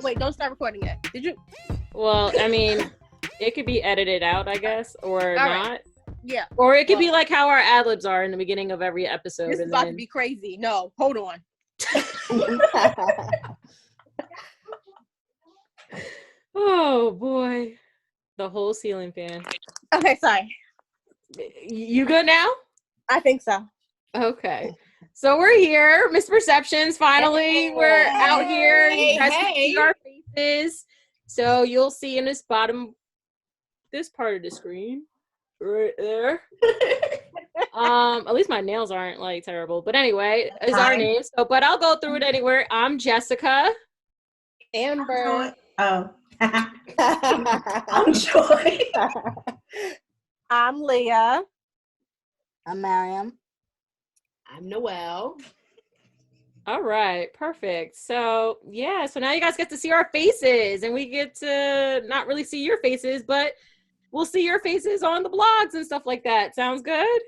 wait, don't start recording yet. Did you? Well, I mean, it could be edited out, I guess, or All not. right. Yeah. Or it could be like how our ad-libs are in the beginning of every episode. This is about to be crazy. No, hold on. Oh, boy. The whole ceiling fan. Okay, sorry. You good now? I think so. Okay. So we're here, Misperceptions. Finally, Hey. we're out here. Hey, You guys can see our faces. So you'll see in this part of the screen, right there. At least my nails aren't like terrible. But anyway, is our name. So, but I'll go through it anywhere. I'm Jessica. Amber. Oh. I'm Joy. I'm Leah. I'm Mariam. I'm Noelle. All right, perfect. So yeah, so now you guys get to see our faces, and we get to not really see your faces, but we'll see your faces on the blogs and stuff like that. Sounds good?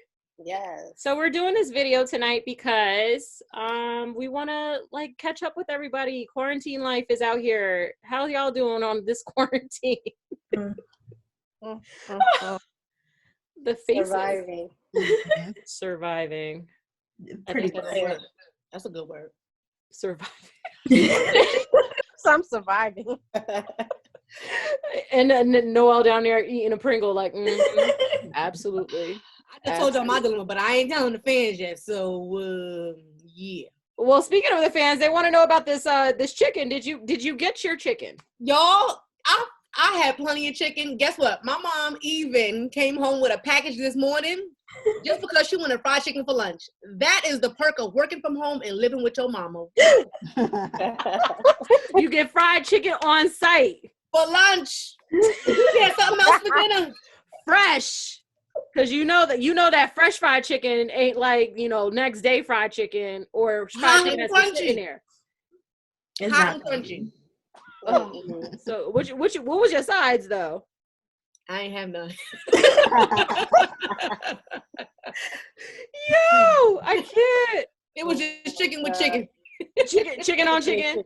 Yes. So we're doing this video tonight because we want to like catch up with everybody. Quarantine life is out here. How y'all doing on this quarantine? The faces. Surviving. Pretty good. That's a good word. Surviving. So I'm surviving. and Noelle down there eating a Pringle like, absolutely. I just told y'all my dilemma, but I ain't telling the fans yet. So yeah. Well, speaking of the fans, they want to know about this this chicken. Did you get your chicken? Y'all, I had plenty of chicken. Guess what? My mom even came home with a package this morning just because she wanted fried chicken for lunch. That is the perk of working from home and living with your mama. You get fried chicken on site. For lunch. Yeah, something else for dinner. Fresh. Because you know that fresh fried chicken ain't like, next day fried chicken or fried chicken that's been sitting there. Hot and crunchy. Oh. So what was your sides though? I ain't have none. Yo, I can't. It was just chicken with chicken. Chicken on chicken.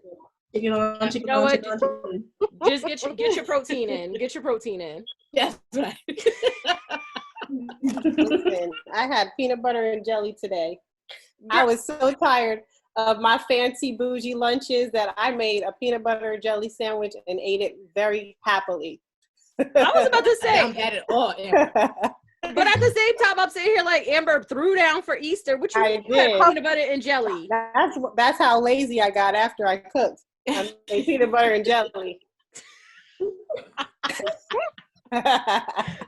Chicken on chicken. You know what? Chicken on chicken. Just get your protein in. Get your protein in. Yes, right. Listen, I had peanut butter and jelly today. I was so tired of my fancy bougie lunches that I made a peanut butter and jelly sandwich and ate it very happily. I was about to say, I'm at it all. Yeah. but at the same time, I'm sitting here like Amber threw down for Easter. What you I did? did. Peanut butter and jelly. That's how lazy I got after I cooked. I made peanut butter and jelly.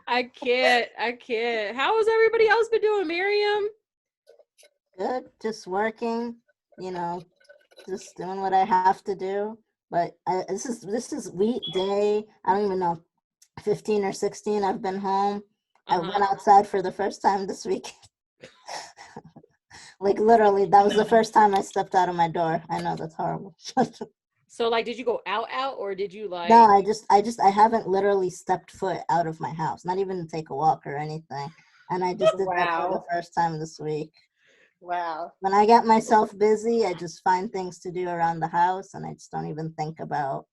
I can't. How has everybody else been doing, Miriam? Good, just working, just doing what I have to do. But this is weekday. I don't even know, 15 or 16. I've been home. I went outside for the first time this week. Like literally, that was the first time I stepped out of my door. I know that's horrible. So like, did you go out, or did you like? No, I haven't literally stepped foot out of my house, not even to take a walk or anything. And I just did that for the first time this week. Wow. When I get myself busy, I just find things to do around the house, and I just don't even think about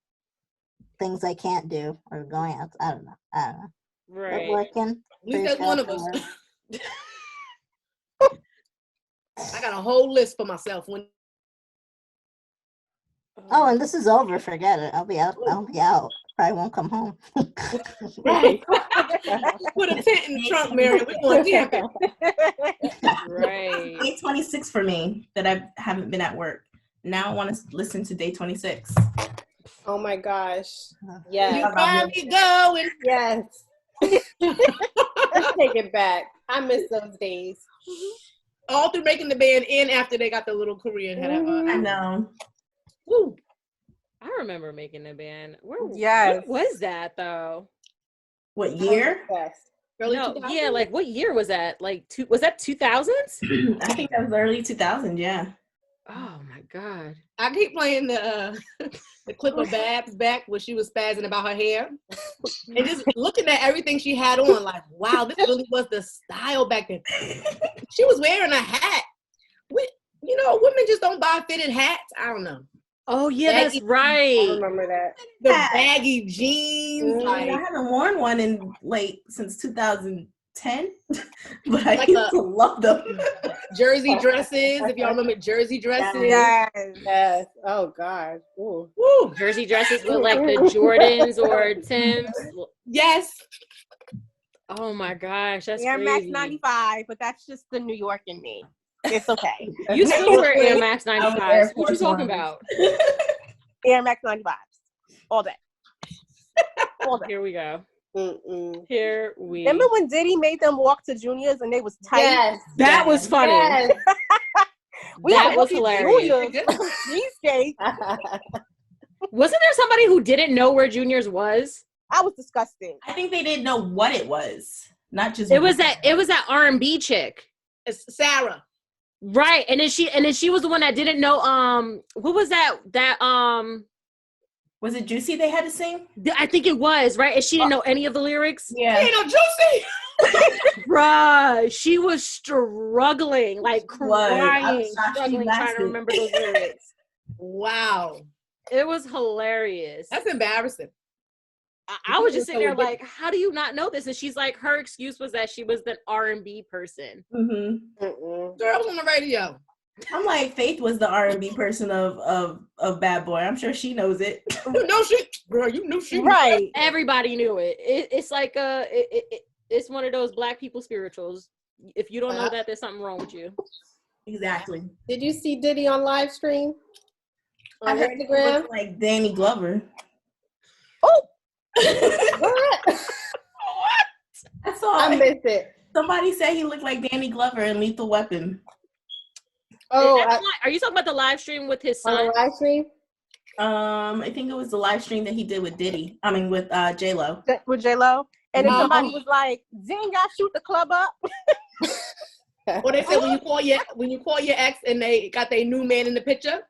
things I can't do or going out. I don't know. Right. But working. At least that's one of us. I got a whole list for myself. Oh, and this is over. Forget it. I'll be out. Probably won't come home. Right. Put a tent in the trunk, Mary. We're going camping. Right. Day 26 for me that I haven't been at work. Now I want to listen to day 26. Oh my gosh. Yes. You got me going. Yes. Let's take it back. I miss those days. All through making the band and after they got the little Korean head. I know. Woo. I remember making a band. Yes. What was that though? What year? Early No, 2000s? yeah, like what year was that? Like was that 2000s? I think that was early 2000, yeah. Oh my God. I keep playing the clip of Babs back when she was spazzing about her hair. And just looking at everything she had on, like, wow, this really was the style back then. She was wearing a hat. Women just don't buy fitted hats. I don't know. Oh yeah, that's Baggy- I right. remember that. The baggy jeans, Mhm. I like haven't worn one in since 2010, but I Like used a- to love them. jersey dresses. If y'all remember jersey dresses. Yes. Yes. Oh God. Ooh. Woo. Jersey dresses with like the Jordans or Timbs. Yes. Oh my gosh, that's Air Max crazy. 95, but that's just the New York in me. It's okay. You still wear Air Max I was 95s. Air What you Force talking Ones. about? Air Max 95s. All day. All day. Here we go. Mm-mm. Here we. Remember when Diddy made them walk to Juniors and they was tight? Yes. That was funny. Yes. We That gotta was go to hilarious. Juniors. Cheesecake. Wasn't there somebody who didn't know where Juniors was? I was disgusted. I think they didn't know what it was, not just. It was that R&B chick. It's Sarah. Right. And then she was the one that didn't know what was that Was it Juicy they had to sing? I think it was, right? And she didn't know any of the lyrics. Yeah. Ain't no juicy. Bruh, she was struggling, like was. I crying, was shocked she struggling, trying to lasted. remember those lyrics. Wow. It was hilarious. That's embarrassing. I was just So sitting there ridiculous. like, how do you not know this? And she's like, her excuse was that she was the R&B person. Mm-hmm. Mm-mm. Girls on the radio. I'm like, Faith was the R&B person of Bad Boy. I'm sure she knows it. You know she, girl. You knew she. Right. Everybody knew it. It's like it's one of those black people spirituals. If you don't know that, there's something wrong with you. Exactly. Did you see Diddy on live stream I on heard he Instagram? looked like Danny Glover. Oh, What? I saw I missed it. somebody said he looked like Danny Glover in Lethal Weapon. Oh, Are you talking about the live stream with his on son? the live stream? I think it was the live stream that he did with Diddy. I mean, with J-Lo. with J-Lo. And then Mhm. somebody was like, didn't y'all shoot the club up? Or they said when you call your ex and they got their new man in the picture.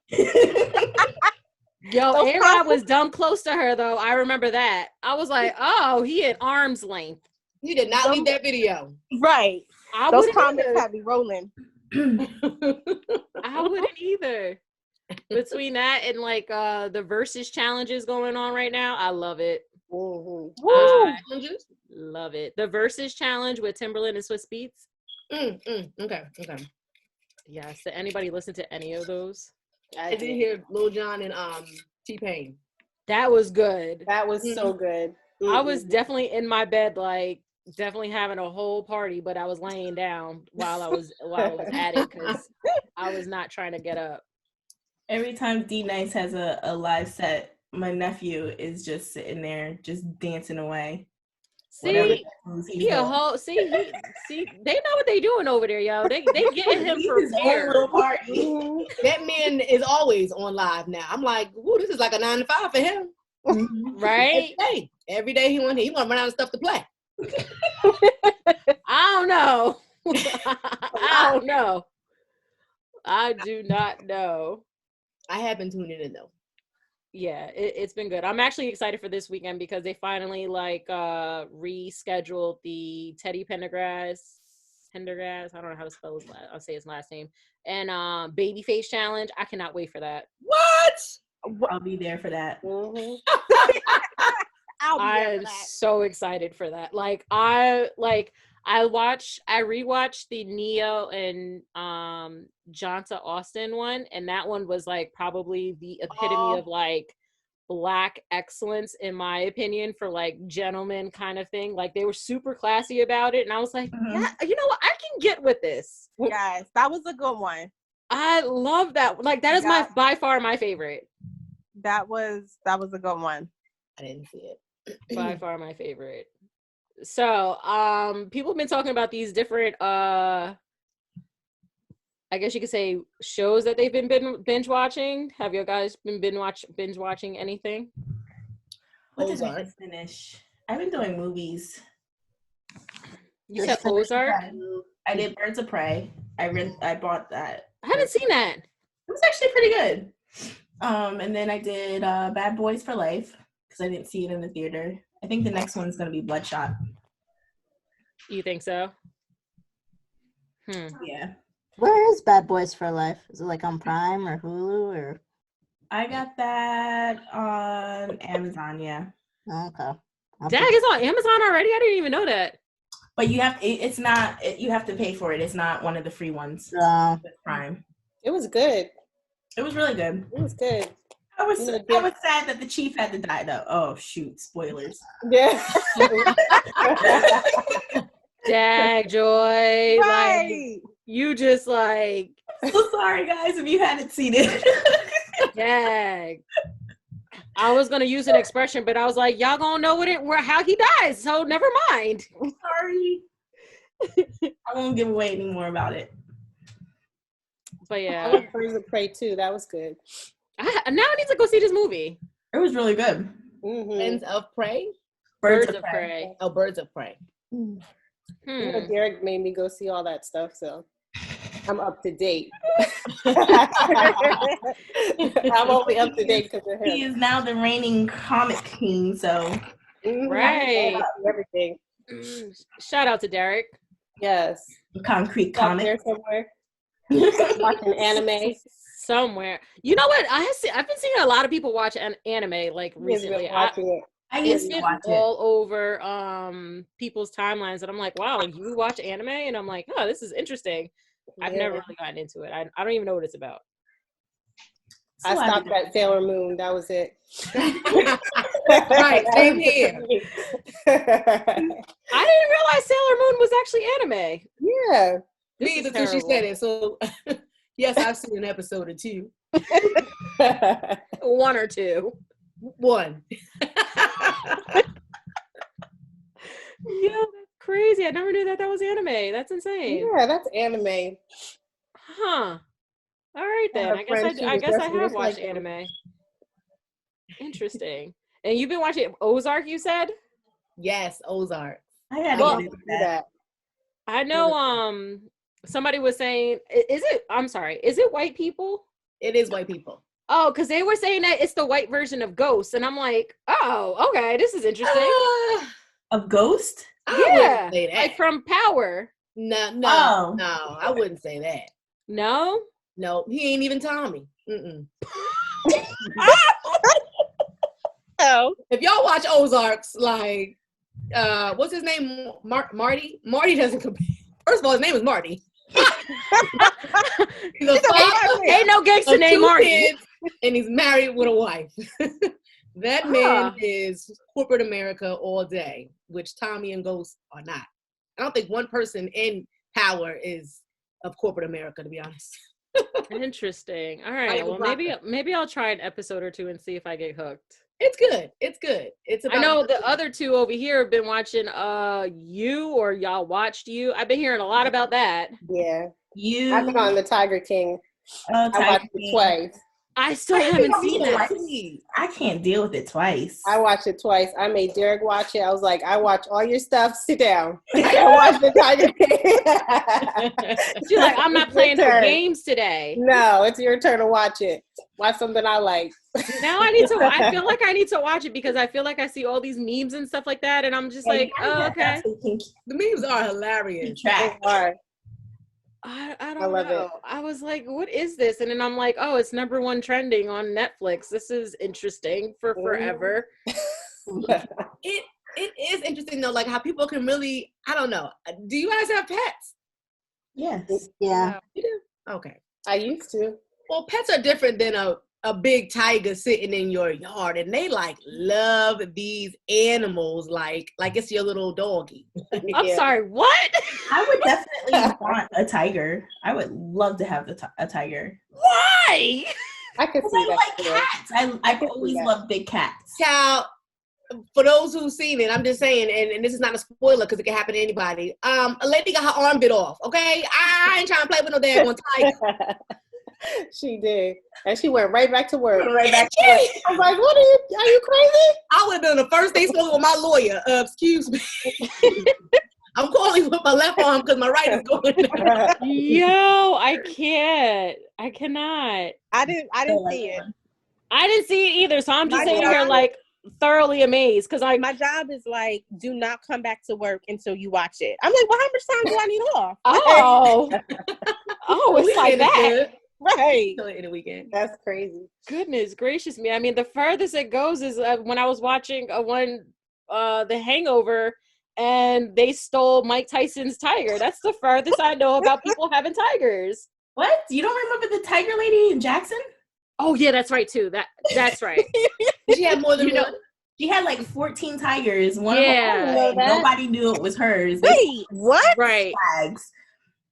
Yo, Those A-Rod was dumb close to her though. I remember that. I was like, oh, he at arm's length. You did not leave that video. Right. I Those wouldn't comments either. had me rolling. I wouldn't either. Between that and like the versus challenges going on right now, I love it. Mhm. I Challenges? love it. The versus challenge with Timberland and Swiss Beats. Okay. Yes. Did anybody listen to any of those? I did hear Lil Jon and T-Pain. That was good. That was so good. I was definitely in my bed, like definitely having a whole party, but I was laying down while I was at it because I was not trying to get up. Every time D Nice has a live set, my nephew is just sitting there, just dancing away. Whatever See, moves he's he a doing. whole see, they know what they doing over there, yo. They getting him He's his own prepared. little party. That man is always on live now. I'm like, ooh, this is like a 9 to 5 for him. Mhm. Right? Every day he want to run out of stuff to play. I don't know. I don't know. I do not know. I have been tuning in though. Yeah, it's been good. I'm actually excited for this weekend because they finally like rescheduled the Teddy Pendergrass. I don't know how to spell his I'll say his last name. And Babyface challenge. I cannot wait for that. What? I'll be there for that. Mhm. I'll be there for I'm that. so excited for that. I rewatched the Neo and Jonta Austin one, and that one was like probably the epitome of like black excellence in my opinion for like gentlemen kind of thing. Like they were super classy about it, and I was like, yeah, you know what? I can get with this. Yes, that was a good one. I love that. Like that is Yeah. by far my favorite. That was a good one. I didn't see it. By far my favorite. So people have been talking about these different I guess you could say shows that they've been binge watching. Have you guys been binge watching anything? What did I Ozark. just finish? I've been doing movies. You Just said Ozark? I did Birds of Prey. I bought that. I haven't seen that. It was actually pretty good. And then I did Bad Boys for Life because I didn't see it in the theater. I think the next one's gonna be Bloodshot. You think so? Yeah. Where is Bad Boys for Life? Is it like on Prime or Hulu or? I got that on Amazon. Yeah, Okay. Dag is on Amazon already. I didn't even know that. but you have it's not. You have to pay for it. It's not one of the free ones. It's Prime. It was good. It was really good. It was good. I was You know, I was sad that the chief had to die though. Oh shoot! Spoilers. Yeah. Dag Joy. Like Right. you just like So sorry guys if you hadn't seen it. Dag. I was gonna use an expression, but I was like, y'all gonna know how he dies, so never mind. Sorry. I won't give away any more about it. But I yeah, like Birds of Prey too. That was good. now I need to go see this movie. It was really good. Mm-hmm. Birds of prey. Birds of Prey. Oh, birds of prey. You know, Derek made me go see all that stuff, so I'm up to date. I'm only up to date because of him. He is now the reigning comic king, so Mhm. Right. Everything. Shout out to Derek. Yes. concrete Out there comic. somewhere. Watching anime. Somewhere. You know what? I've been seeing a lot of people watch anime like He's been recently. watching it. I It's used to been watch it. all over people's timelines, and I'm like, wow, you watch anime? And I'm like, oh, this is interesting. I've never really gotten into it. I don't even know what it's about. I stopped at Sailor Moon. That was it. Right, same here. I didn't realize Sailor Moon was actually anime. Yeah. This Me is either, till she terrible. said it. So yes, I've seen an episode or two. One or two. One. Yeah, that's crazy. I never knew that was anime. That's insane. Yeah, that's anime. Huh. All right then. Our I friend, she was guess I just have watched like them. anime. Interesting. And you've been watching Ozark, you said? Yes, Ozark. I gotta Well, get into that. I know somebody was saying is it white people? It is white people. Oh, because they were saying that it's the white version of Ghost, and I'm like, oh, okay, this is interesting. Of Ghost? I Yeah, wouldn't say that. like from Power. No, Oh. I wouldn't say that. No, No, he ain't even Tommy. Mm-mm. Oh. If y'all watch Ozarks, like, what's his name? Marty? Marty doesn't compare. First of all, his name is Marty. He's a father ain't no gangster of named 2 Marty. kids, and he's married with a wife. That man is corporate America all day, which Tommy and Ghost are not. I don't think one person in Power is of corporate America, to be honest. Interesting. All Not right. even Well, maybe I'll try an episode or two and see if I get hooked. It's good. It's good. It's about I know the other two over here have been watching y'all watched You. I've been hearing a lot about that. Yeah. You. I've been on the Tiger King. Oh, I watched it King. twice. I still Wait, haven't you seen don't that. need I can't deal with it twice. I watched it twice. I made Derek watch it. I was like, I watch all your stuff. Sit down. I watch the Tiger King. She's like, I'm not It's playing your no turn. games today. No, it's your turn to watch it. Watch something I like. Now I feel like I need to watch it because I feel like I see all these memes and stuff like that, and I'm just like, oh, okay. the memes are hilarious. Track. Alright. I I don't love know. it. I was like, what is this? And then I'm like, oh, it's #1 trending on Netflix. This is interesting for forever. It is interesting though, like how people can really, I don't know. Do you guys have pets? Yes. Yeah. You do? Okay. I used to. Well, pets are different than a big tiger sitting in your yard, and they like love these animals like it's your little doggy. I'm Yeah. sorry, what? I would definitely want a tiger. I would love to have a tiger. Why? I could Because see I that. like too. cats. I could see always that. love big cats. Child, for those who've seen it, I'm just saying, and this is not a spoiler because it can happen to anybody. A lady got her arm bit off. Okay, I ain't trying to play with no daggone tiger. She did. And she went right back to work. Right back to it. I was like, are you crazy? I would have been the first day spoken with my lawyer. Excuse me. I'm calling with my left arm because my right is going there. Yo, I can't. I cannot. I didn't see it. I didn't see it either, so I'm just My sitting here job- like thoroughly amazed because My job is like, do not come back to work until you watch it. I'm like, well, how much time do I need off? oh, it's like Weekend is that. good. Right. Kill it in a weekend. That's crazy. Goodness gracious me. I mean, the furthest it goes is when I was watching The Hangover, and they stole Mike Tyson's tiger. That's the furthest I know about people having tigers. What? You don't remember the tiger lady in Jackson? Oh yeah, that's right too. That's right. She had more than You know- one. She had like 14 tigers. One Yeah. of them, nobody knew it was hers. Wait, what? Right. Flags.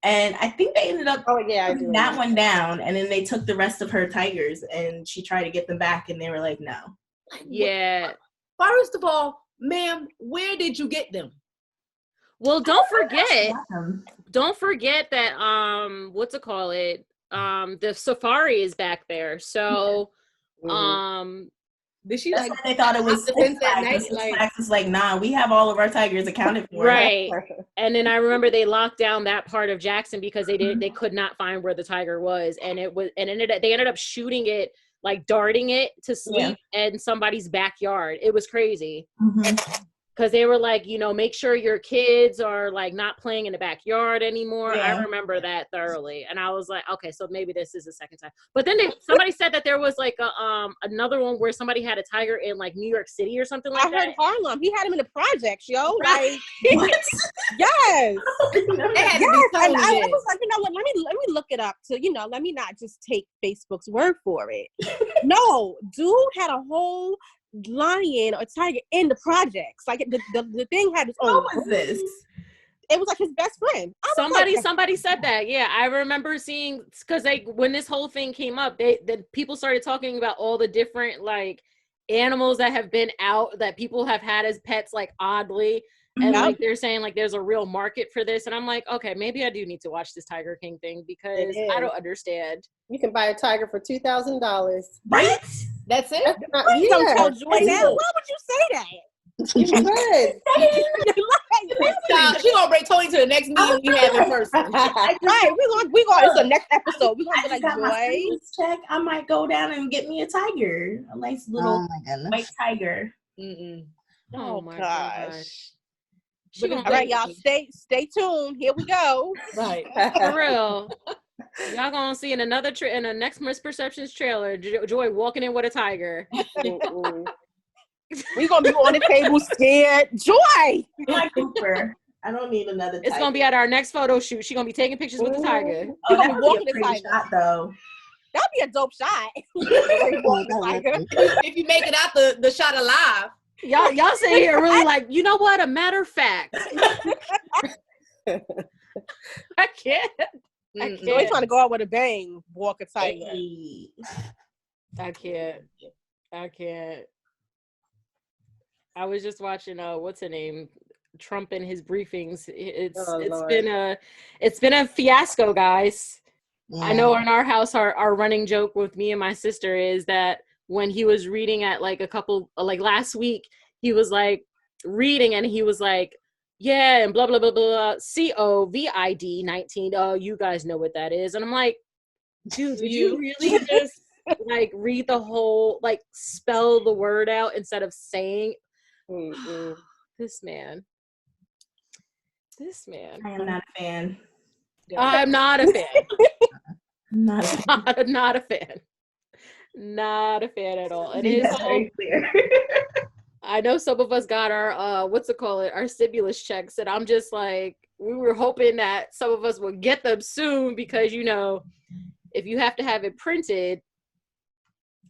And I think they ended up Oh yeah, I do. putting that one down, and then they took the rest of her tigers, and she tried to get them back, and they were like, no. Yeah. First of all, ma'am, where did you get them? Well, don't forget Um, that what's it call it? The safari is back there. So Did she That's like? why they thought it was the Six fence that Flags. night, Six like- Flags was like, nah, we have all of our tigers accounted for. right. And then I remember they locked down that part of Jackson because they could not find where the tiger was, and they ended up shooting it, like darting it to sleep in somebody's backyard. It was crazy. Mhm. Because they were like, make sure your kids are like not playing in the backyard anymore. Yeah. I remember that thoroughly, and I was like, okay, so maybe this is the second time. But then somebody said that there was like another one where somebody had a tiger in like New York City or something like I that. heard Harlem. He had him in the projects, yo. Right. Like, What? yes. They had to be Yes, and I told was like, let me look it up. So let me not just take Facebook's word for it. No, dude had a whole lion or tiger in the projects. Like the thing had its own. What was this? It was like his best friend. I was Somebody said that. Yeah, I remember seeing, because when this whole thing came up, the people started talking about all the different like animals that have been out that people have had as pets, like oddly. And Mhm. like they're saying like there's a real market for this, and I'm like, okay, maybe I do need to watch this Tiger King thing because It I is. don't understand. You can buy a tiger for $2,000. Right? That's it. Please don't tell Joy now. Why would you say that? You should. Child, she gonna bring Tony to the next meeting we have in person. Right, we going. It's the next episode. We're I gonna just be got my like, Joy. stimulus check. I might go down and get me a tiger. A nice Oh little my goodness. white tiger. Mm-mm. Oh, my gosh. She But gonna All right, y'all, stay tuned. Here we go. Right. for real. Y'all gonna see in in the next Misperceptions trailer, Joy walking in with a tiger. We gonna be on the table scared. Joy. Like Cooper. I don't need another tiger. It's gonna be at our next photo shoot. She gonna be taking pictures with the tiger. Oh, gonna that be would walking be a the pretty tiger. shot, though. That'd be a dope shot. If you make it out the shot alive. Y'all say here really like, you know what? A matter of fact. I can't. Mm-mm. Joy trying to go out with a bang. Walk a tiger. Hey. I can't. I was just watching what's her name? Trump and his briefings. It's Lord. been a fiasco, guys. Yeah. I know in our house our running joke with me and my sister is that when he was reading at like last week, he was like reading and he was like, yeah, and blah blah blah blah COVID 19. Oh, you guys know what that is. And I'm like, dude, did you really just like read the whole, like spell the word out instead of saying this man. I am not a fan. I'm not a fan. Not a fan. Not a fan. Not a fan at all. And his That's whole, very clear. I know some of us got our our stimulus checks, and I'm just like, we were hoping that some of us would get them soon because if you have to have it printed,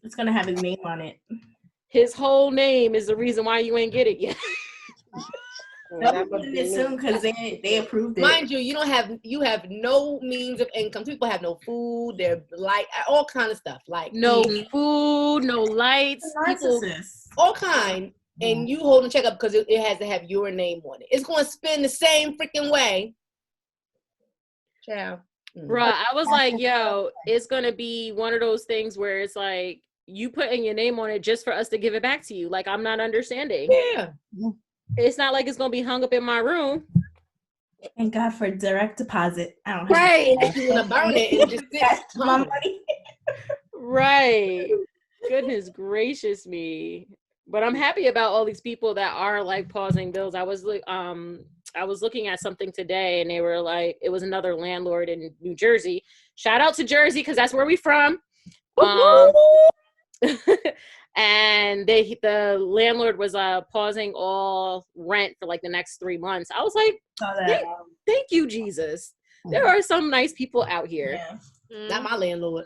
It's gonna have his name on it. his whole name is the reason why you ain't get it yet. They'll be getting it soon because they approved it. Mind you, you have no means of income. People have no food, they're like all kind of stuff. Like No food, no lights, people, Narcissist. all kind. And you holding a check up because it has to have your name on it. It's gonna spin the same freaking way. Ciao. bruh, I was like, yo, it's gonna be one of those things where it's like you putting your name on it just for us to give it back to you. Like, I'm not understanding. Yeah. It's not like it's gonna be hung up in my room. Thank God for direct deposit. I don't have Right. You're gonna burn it and just sit. That's my money. Right. Goodness gracious me. But I'm happy about all these people that are like pausing bills. I was I was looking at something today and they were like, it was another landlord in New Jersey. Shout out to Jersey because that's where we from. And the landlord was pausing all rent for like the next 3 months. I was like, thank you, Jesus. There are some nice people out here. Yeah. Not my landlord.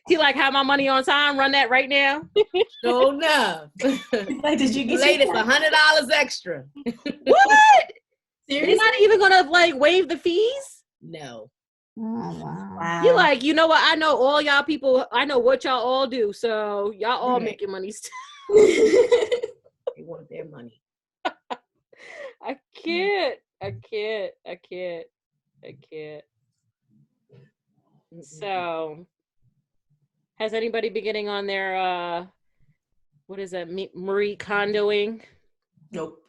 He like, have my money on time, run that right now. No, no. Like, did you get Latest $100 extra? What? Seriously? They're not even gonna like waive the fees? No. Oh, wow. Wow. You like, you know what? I know all y'all people. I know what y'all all do. So y'all all Right. making money still. They want their money. I can't. So, has anybody been getting on their what is that? Marie Kondoing? Nope.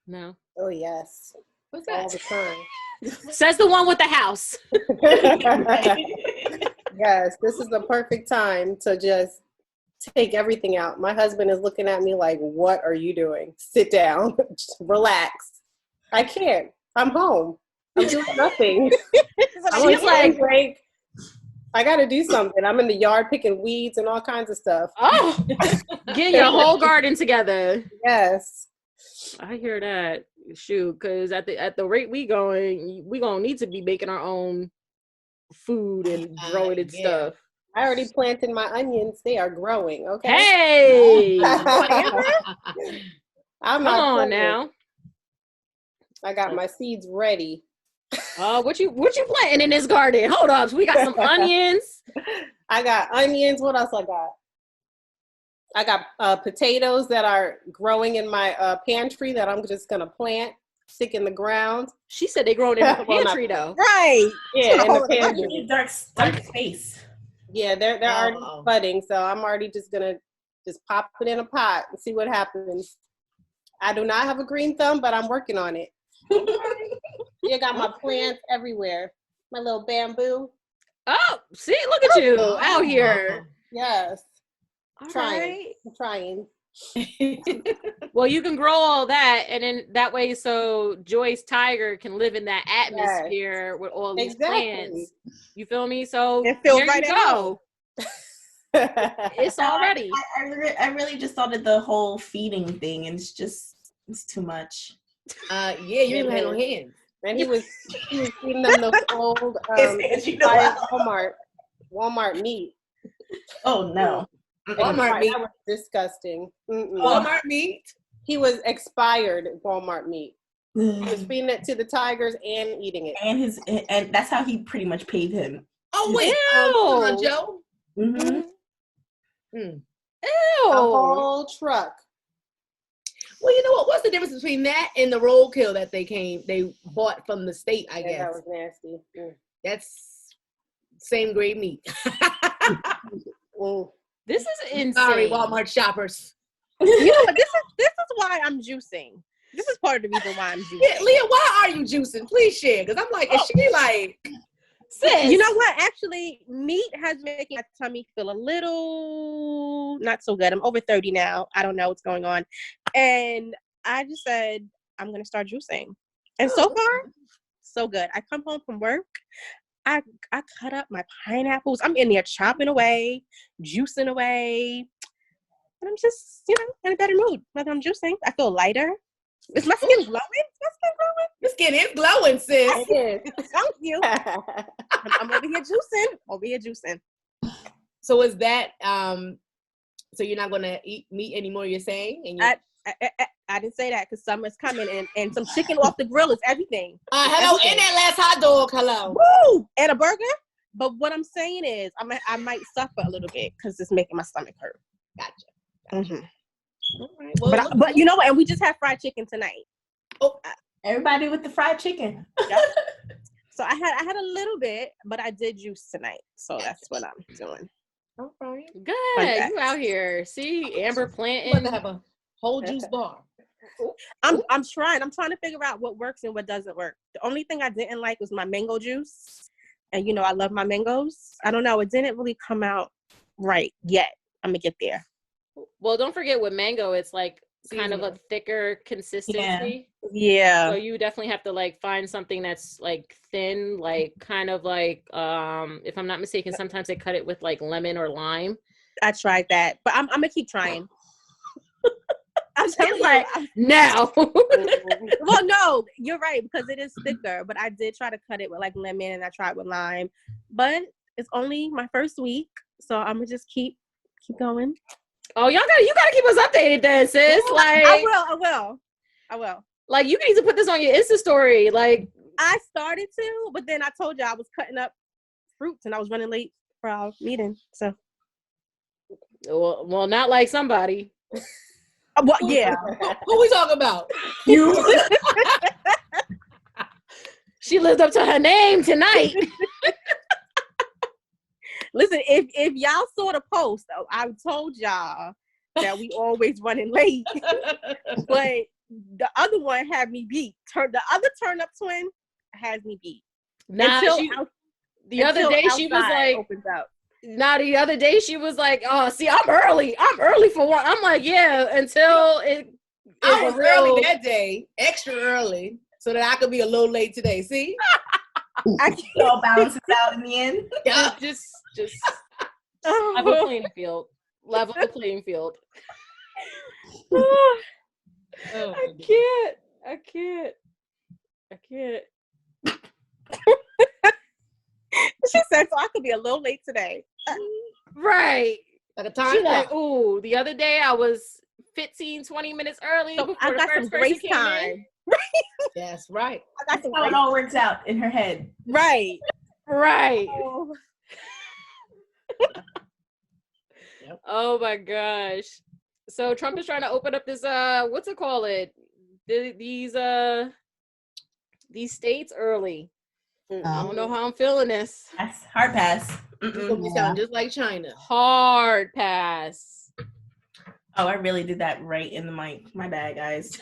No. Oh yes, What's all that? the time. Says the one with the house. Yes, this is the perfect time to just take everything out. My husband is looking at me like, what are you doing? Sit down, just relax. I can't. I'm home. I'm doing nothing. I'm on She's like, break. I got to do something. I'm in the yard picking weeds and all kinds of stuff. oh, get your whole garden together. Yes. I hear that. Shoot, because at the rate we gonna need to be making our own food and growing and Yeah. stuff. I already planted my onions. They are growing. Okay. Hey, I'm come not on playing. now. I got my seeds ready. What you planting in this garden? Hold up, so we got some onions. I got onions. What else I got? I got potatoes that are growing in my pantry that I'm just gonna plant, stick in the ground. She said they growing in the Well, not- pantry though. Right. Yeah, in the You pantry. need dark space. Yeah, they're already Oh. budding, so I'm already just gonna just pop it in a pot and see what happens. I do not have a green thumb, but I'm working on it. You got my plants everywhere. My little bamboo. Oh, see, look at you out here. Yes, All trying. right. I'm trying. Well, you can grow all that, and then that way, so Joyce Tiger can live in that atmosphere with all these plants. You feel me? So It feels there right you at go. It's already. I really just thought of the whole feeding thing, and it's too much. Yeah, you even had no hands. And he was feeding them those old You know what? Walmart meat. Oh no. Walmart meat. That was disgusting. Mm-mm. Walmart meat. He was expired Walmart meat. He was And feeding it to the tigers and eating it. and that's how he pretty much paid him. Oh wait, Ew. Joe. Mm-hmm. Mm. A Ew. whole truck. Well, you know what? What's the difference between that and the roadkill that they bought from the state? I Yeah, guess that was nasty. that's same grade meat. Mm. This is insane. Sorry, Walmart shoppers. You know what? This is why I'm juicing. This is part of the reason why I'm juicing. Yeah, Leah, why are you juicing? Please share, because I'm like, is she like? Sis. You know what? Actually, meat has making my tummy feel a little not so good. I'm over 30 now. I don't know what's going on. And I just said, I'm going to start juicing. And so far, so good. I come home from work. I cut up my pineapples. I'm in there chopping away, juicing away. And I'm just, in a better mood. Whether I'm juicing, I feel lighter. Is my skin glowing? Your skin is glowing, sis. It Thank you. is. I'm over here juicing. So is that so you're not gonna eat meat anymore? You're saying? And I didn't say that because summer's coming and some chicken off the grill is everything. hello, everything. in that last hot dog, hello. Woo! And a burger. But what I'm saying is, I might suffer a little bit because it's making my stomach hurt. Gotcha. Mm-hmm. All right. Well, But you know what? And we just had fried chicken tonight. Everybody with the fried chicken. So I had a little bit, but I did juice tonight. So that's what I'm doing. all right. Good. Fun You out here. See, Amber I'm about planting. to have a whole juice bar. I'm trying to figure out what works and what doesn't work. The only thing I didn't like was my mango juice. And I love my mangoes. I don't know, it didn't really come out right yet. I'm gonna get there. Well, don't forget with mango, it's like kind of a thicker consistency. Yeah. So you definitely have to like find something that's like thin, like kind of like if I'm not mistaken, sometimes they cut it with like lemon or lime. I tried that, but I'm gonna keep trying. I'm telling you. Like, no. Well, no, you're right, because it is thicker, but I did try to cut it with like lemon and I tried with lime, but it's only my first week, so I'm gonna just keep going. Oh, you gotta keep us updated then, sis. Like I will. Like you need to put this on your Insta story. Like I started to, but then I told you I was cutting up fruits and I was running late for our meeting. So, well, not like somebody. Well, yeah. Who we talking about? You. She lived up to her name tonight. Listen, if y'all saw the post, I told y'all that we always running late, but the other one had me beat. The other turn up twin has me beat. Nah, the other day she was like, the other day she was like, oh, see, I'm early for one. I'm like, yeah, until it. I was early that day, extra early, so that I could be a little late today. See, it all balances out in the end. Yeah, just level playing field. Level playing field. I can't. She said, so I could be a little late today. Right. Like a time. She's like, ooh, the other day I was 15, 20 minutes early. So I got some grace time. That's right. I got how it all works out in her head. Right. Oh. Oh my gosh. So Trump is trying to open up this what's it called? These states early. I don't know how I'm feeling this. That's hard pass. It's gonna be sound just like China. Hard pass. Oh, I really did that right in the mic. My bad, guys.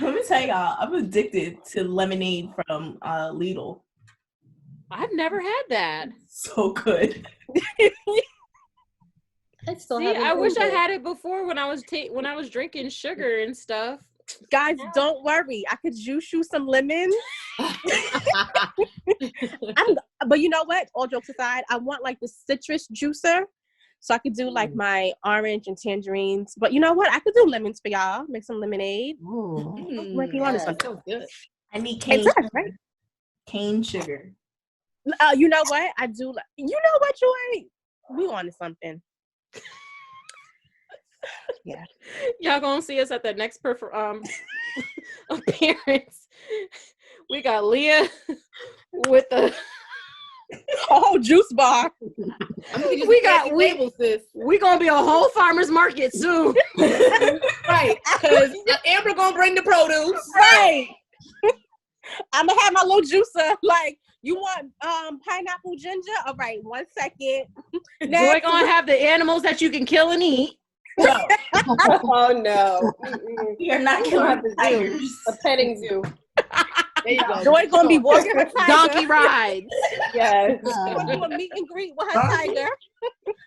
Let me tell y'all, I'm addicted to lemonade from Lidl. I've never had that. So good. I wish I had it before when I was drinking sugar and stuff. Guys, don't worry. I could juice you some lemon. But you know what? All jokes aside, I want like the citrus juicer. So I could do like my orange and tangerines. But you know what? I could do lemons for y'all. Make some lemonade. Might be on to something. Good. I need cane sugar, right? Cane sugar. You know what? I do. You know what, Joy? We on to something. Yeah. Y'all gonna see us at the next appearance. We got Leah with the whole juice bar. We gonna be a whole farmer's market soon. Right. Because Amber gonna bring the produce. Right. I'm gonna have my little juicer. Like, you want pineapple ginger? All right, 1 second. Joy gonna have the animals that you can kill and eat. No. Oh no. You're not killing the tigers. A petting zoo. There you go. Joy gonna be walking her tiger. Donkey rides. Yes. Gonna do a meet and greet with her tiger.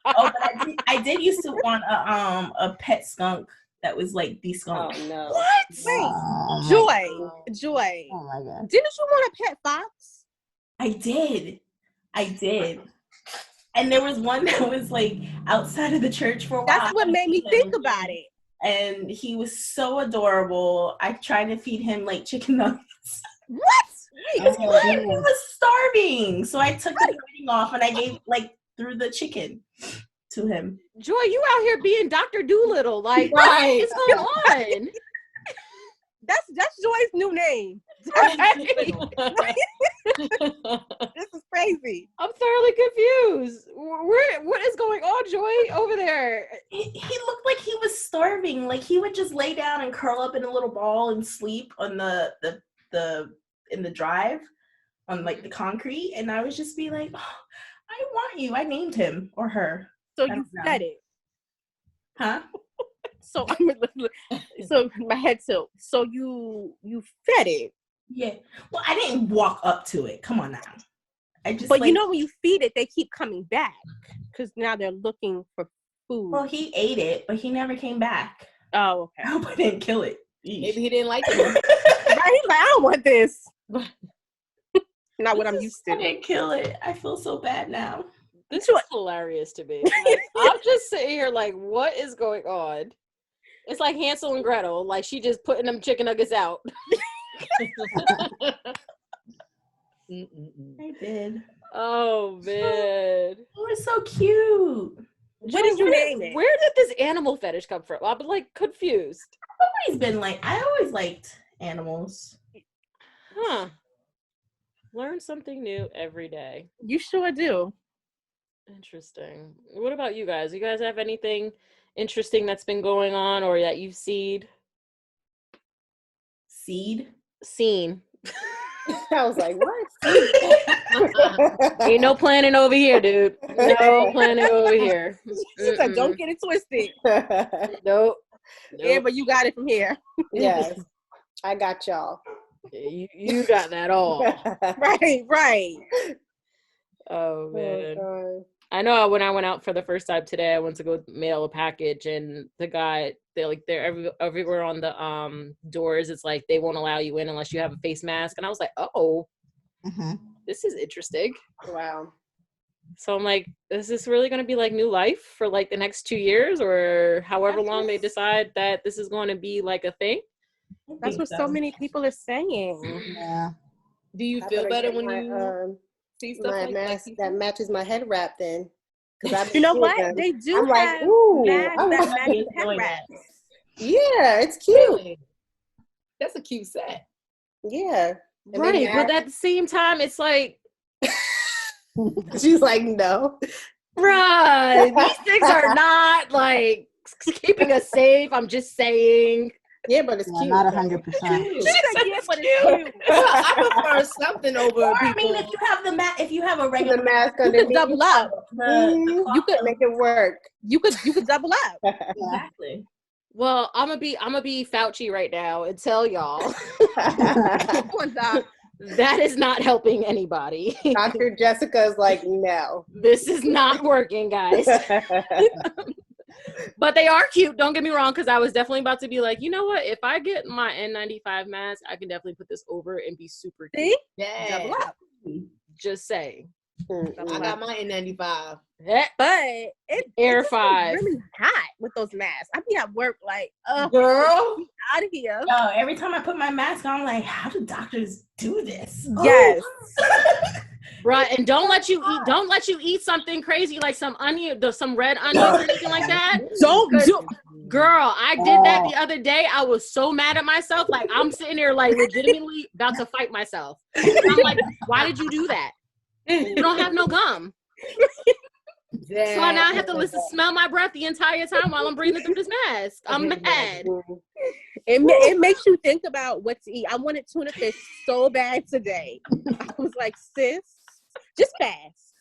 Oh, but I did used to want a pet skunk that was like the skunk. Oh no. What? Wait, Joy. Oh my god. Didn't you want a pet fox? I did. And there was one that was like outside of the church for a while. That's what made me think about it. And he was so adorable. I tried to feed him like chicken nuggets. What? Because he was starving. So I took the breading off and I threw the chicken to him. Joy, you out here being Dr. Doolittle. Like, Right. what's going on? That's Joy's new name. This is crazy. I'm thoroughly confused. What is going on, Joy, over there? He looked like he was starving. Like he would just lay down and curl up in a little ball and sleep on the in the drive on like the concrete. And I would just be like, oh, I want you. I named him or her. So you fed it. Huh? So my head tilt. So you fed it. Yeah. Well, I didn't walk up to it. Come on now. I just. But you know when you feed it, they keep coming back because now they're looking for food. Well, he ate it, but he never came back. Oh, okay. I hope I didn't kill it. Maybe he didn't like it. Right? He's like, I don't want this. Not what I'm used I to. didn't kill it. I feel so bad now. This is hilarious to me. Like, I'm just sitting here like, what is going on? It's like Hansel and Gretel. Like, she just putting them chicken nuggets out. I did. Oh, man. It was so cute. What did you name it? Where did this animal fetish come from? I'm like confused. I've always been like, I always liked animals. Huh. Learn something new every day. You sure do. Interesting. What about you guys? You guys have anything interesting that's been going on or that you've seen? Seen? I was like, what? Ain't no planning over here, dude. No planning over here. She said, don't get it twisted. Nope. Yeah, but you got it from here. Yes, I got y'all. You got that all. Right. Oh, man. Oh, I know when I went out for the first time today, I went to go mail a package, and the guy, they're everywhere on the doors. It's like they won't allow you in unless you have a face mask. And I was like, oh, this is interesting. wow. So I'm like, is this really going to be like new life for like the next 2 years or however long they decide that this is going to be like a thing? That's what so many people are saying. Yeah. Do you I feel better better get when my, you see stuff my like mask that? that matches my head wrap then? You know what? They do I'm like, have ooh, masks I that want match to head enjoy wraps. Yeah, it's cute. Really? That's a cute set. Yeah. And Right. then But at the same time, it's like, she's like, no. bruh, these things are not like keeping us safe. I'm just saying. Yeah, but it's Yeah, cute. not though. 100%. She said, yeah, but it's cute. I prefer something over Or, I people. mean, if you have a The regular mask You could underneath. double up. the You could Make it work. you could double up. exactly. Well, I'm gonna be Fauci right now and tell y'all Come on, Doc. that is not helping anybody. Dr. Jessica's like, no. This is not working, guys. But they are cute. Don't get me wrong, because I was definitely about to be like, you know what? If I get my N95 mask, I can definitely put this over and be super cute. See? Yeah. Double up. Just saying. I got my N95. But Air it's 5. really hot with those masks. I be at work like, Girl. out of here. Yo, every time I put my mask on, I'm like, how do doctors do this? Yes. Right, and don't let you eat something crazy like some red onions or anything like that. Don't do. Girl, I did that the other day. I was so mad at myself. Like, I'm sitting there like legitimately about to fight myself. I'm like, why did you do that? You don't have no gum. Yeah. So I now have to smell my breath the entire time while I'm breathing through this mask. I'm mad. It makes you think about what to eat. I wanted tuna fish so bad today. I was like, sis, just fast.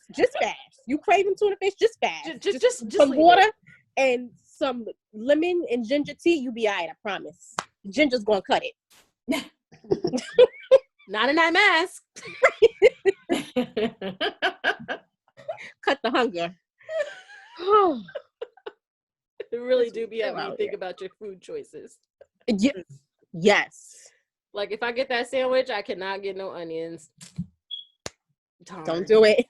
You craving tuna fish? Just fast. Just some leave water it. and some lemon and ginger tea. You be all right, I promise. Ginger's gonna cut it. Not in that mask. Cut the hunger. It really do be having you think about your food choices. Yes. Like, if I get that sandwich, I cannot get no onions. Darn. Don't do it.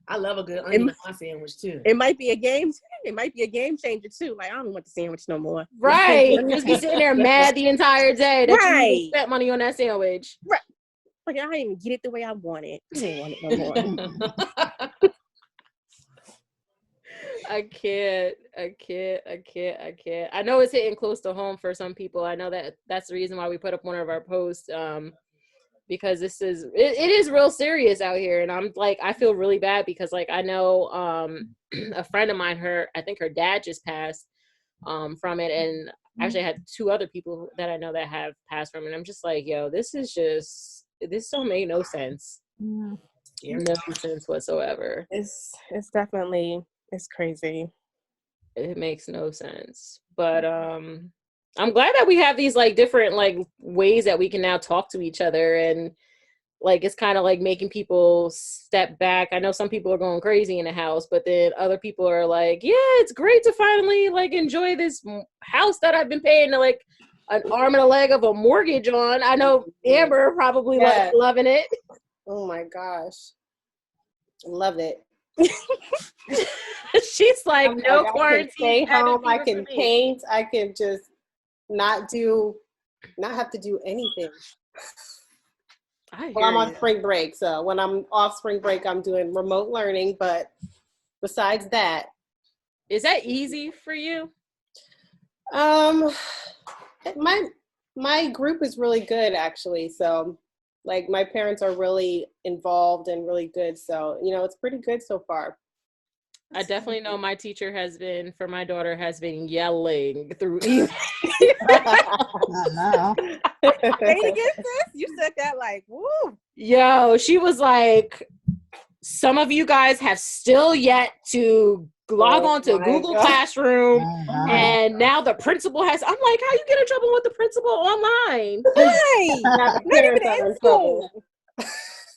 I love a good onion on my sandwich too. It might be a game changer too. Like, I don't want the sandwich no more. Right. Just be sitting there mad the entire day that you even spent money on that sandwich. Right. Like, I didn't even get it the way I want it. I didn't want it no more. I can't. I know it's hitting close to home for some people. I know that's the reason why we put up one of our posts, because it is real serious out here. And I'm like, I feel really bad because, like, I know a friend of mine, I think her dad just passed from it. And actually I had 2 other people that I know that have passed from it. And I'm just like, yo, this don't make no sense. No sense whatsoever. It's definitely, it's crazy. It makes no sense. But I'm glad that we have these like different like ways that we can now talk to each other and like it's kind of like making people step back. I know some people are going crazy in the house, but then other people are like, yeah, it's great to finally like enjoy this house that I've been paying to like an arm and a leg of a mortgage on. I know Amber probably like loving it. Oh my gosh. Love it. She's like, no like, quarantine. I can stay home, I can paint, I can just not have to do anything. Well, I'm on spring break, so when I'm off spring break, I'm doing remote learning. But besides that, is that easy for you? My group is really good, actually. So, like, my parents are really involved and really good. So, you know, it's pretty good so far. I definitely know my teacher for my daughter has been yelling through email. No. Ain't against this? You said that like, woo. Yo, she was like, some of you guys have still yet to log on to Google Classroom, and now the principal has. I'm like, how you get in trouble with the principal online? Right. Not even in school.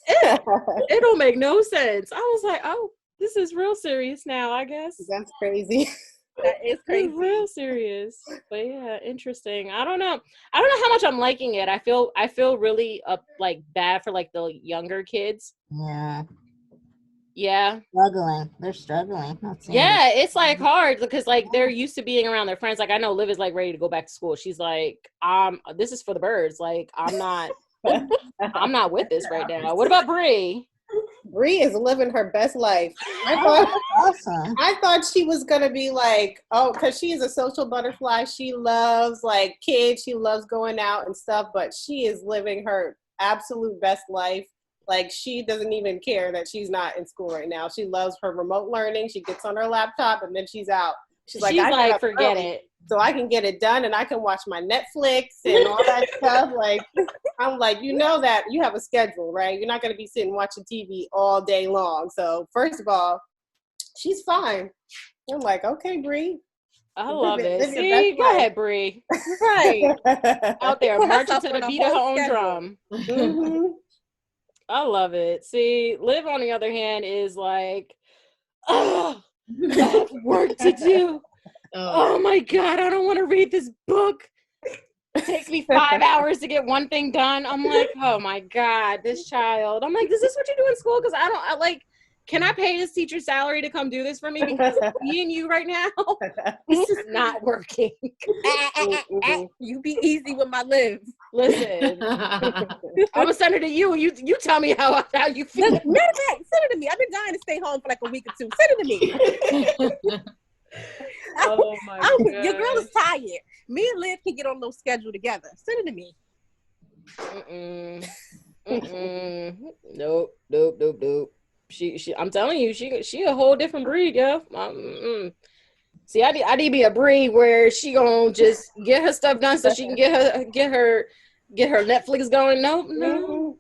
It don't make no sense. I was like, oh, this is real serious now, I guess. That's crazy. That is crazy. Real serious. But yeah, interesting. I don't know how much I'm liking it. I feel really like bad for like the younger kids. Yeah. Yeah. They're struggling. Yeah, it's like hard because like they're used to being around their friends. Like I know Liv is like ready to go back to school. She's like, this is for the birds. Like I'm not with this right now. What about Bree? Bree is living her best life. Awesome. I thought she was gonna be like, because she is a social butterfly. She loves like kids. She loves going out and stuff. But she is living her absolute best life. Like she doesn't even care that she's not in school right now. She loves her remote learning. She gets on her laptop and then she's out. She's like, forget it. So I can get it done and I can watch my Netflix and all that stuff. Like, I'm like, you know that you have a schedule, right? You're not going to be sitting watching TV all day long. So first of all, she's fine. I'm like, okay, Bree. I love it. See, go ahead, Bree. Right. Out there marching to the beat of her own drum. Mm-hmm. I love it. See, Liv, on the other hand, is like, oh, I have work to do. Oh my God, I don't want to read this book. It takes me 5 hours to get one thing done. I'm like, oh my God, this child. I'm like, is this what you do in school? Because can I pay this teacher's salary to come do this for me? Because me and you right now, this is not working. You be easy with my Liv. Listen, I'm gonna send it to you. You tell me how you feel. Matter of fact, send it to me. I've been dying to stay home for like a week or two. Send it to me. Oh my God. Your girl is tired. Me and Liv can get on a little schedule together. Send it to me. Nope. She I'm telling you, she a whole different breed, yo. See, I need to be a breed where she gonna just get her stuff done so she can get her Netflix going. No.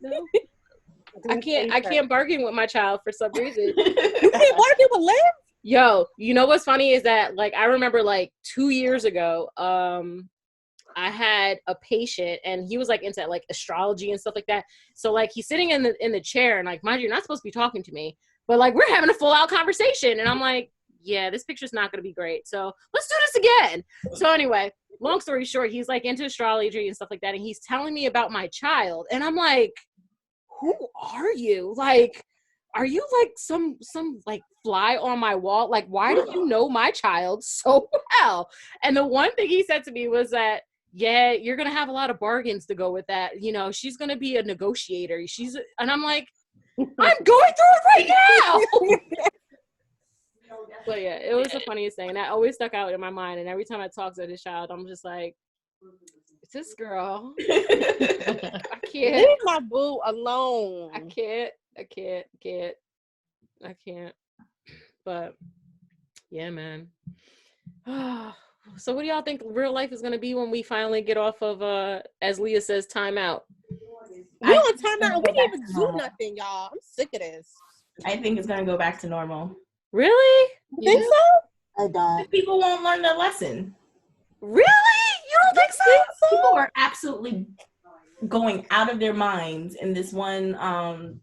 I can't bargain with my child for some reason. You can't bargain with Liv? Yo, you know what's funny is that like I remember like 2 years ago, I had a patient and he was like into like astrology and stuff like that. So like he's sitting in the chair and like, mind you, you're not supposed to be talking to me, but like we're having a full out conversation. And I'm like, yeah, this picture's not going to be great. So let's do this again. So anyway, long story short, he's like into astrology and stuff like that. And he's telling me about my child. And I'm like, who are you? Like, are you like some like fly on my wall? Like, why do you know my child so well? And the one thing he said to me was that, yeah, you're going to have a lot of bargains to go with that. You know, she's going to be a negotiator. And I'm like, I'm going through it right now. But yeah, it was the funniest thing. That always stuck out in my mind. And every time I talk to this child, I'm just like, it's this girl. I can't. Leave my boo alone. I can't. But yeah, man. So what do y'all think real life is going to be when we finally get off of, as Leah says, timeout? We on timeout. We didn't even do nothing, y'all. I'm sick of this. I think it's going to go back to normal. Really? You think so? I don't. People won't learn their lesson. Really? You don't think so? People are absolutely going out of their minds. In this one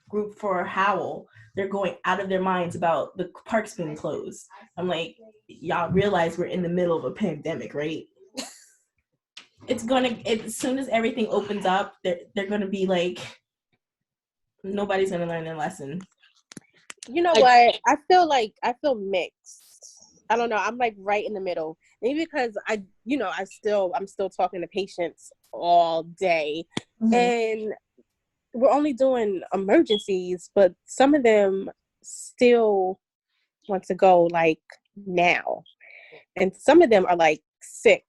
group for Howl, they're going out of their minds about the parks being closed. I'm like, y'all realize we're in the middle of a pandemic, right? It's gonna, as soon as everything opens up, they're gonna be like, nobody's gonna learn their lesson. You know what? I feel mixed. I don't know. I'm like right in the middle. Maybe because I'm still talking to patients all day, and we're only doing emergencies, but some of them still want to go like now, and some of them are like sick,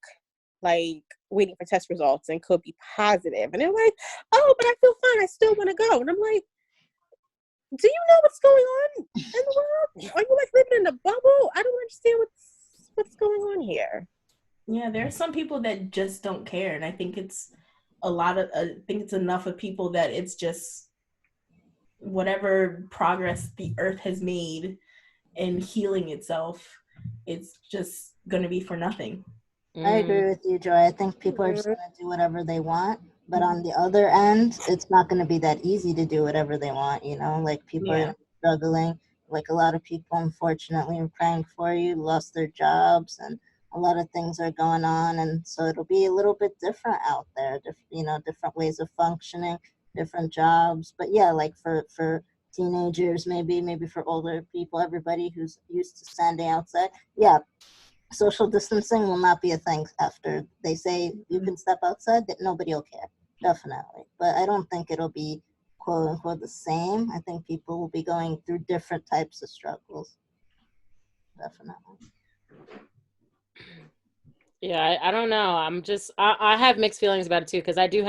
like waiting for test results and could be positive, and they're like, "Oh, but I feel fine. I still want to go," and I'm like, do you know what's going on in the world? Are you like living in a bubble? I don't understand what's going on here. Yeah, there are some people that just don't care, and I think it's I think it's enough of people that it's just whatever progress the earth has made in healing itself, it's just going to be for nothing. I agree with you, Joy. I think people are just going to do whatever they want. But on the other end, it's not going to be that easy to do whatever they want, you know? Like, people are struggling. Like, a lot of people, unfortunately, are praying for you, lost their jobs, and a lot of things are going on. And so it'll be a little bit different out there, different ways of functioning, different jobs. But yeah, like for teenagers, maybe for older people, everybody who's used to standing outside, yeah, social distancing will not be a thing after they say you can step outside, that nobody will care, definitely. But I don't think it'll be quote unquote the same. I think people will be going through different types of struggles, definitely. Yeah, I don't know. I have mixed feelings about it too, because I do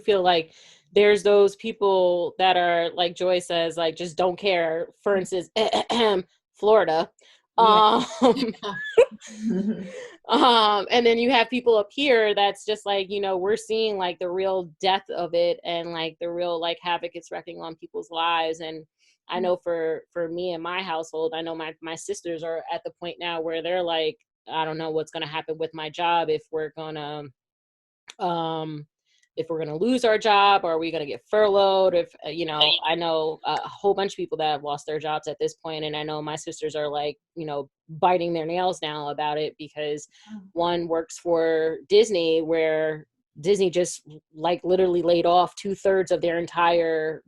feel like there's those people that are, like Joy says, like just don't care. For instance, Florida. Yeah. And then you have people up here that's just like, we're seeing like the real death of it, and like the real like havoc it's wrecking on people's lives. And I know for me and my household, I know my sisters are at the point now where they're like, I don't know what's going to happen with my job, if we're going to lose our job, or are we going to get furloughed? If I know a whole bunch of people that have lost their jobs at this point, and I know my sisters are like, biting their nails now about it, because one works for Disney, where Disney just like literally laid off 2/3 of their entire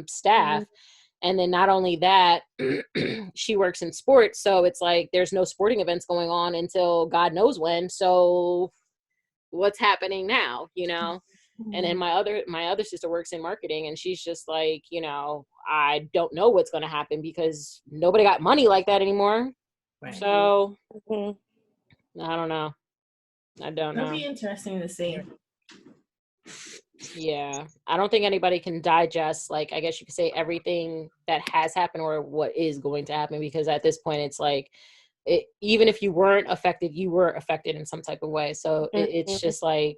staff. And then not only that, she works in sports, so it's like there's no sporting events going on until God knows when. So what's happening now, And then my other sister works in marketing, and she's just like, I don't know what's going to happen, because nobody got money like that anymore. Right. So I don't know. It'll be interesting to see. Yeah, I don't think anybody can digest, like, I guess you could say, everything that has happened or what is going to happen, because at this point it's like, even if you weren't affected, you were affected in some type of way. So it's just like,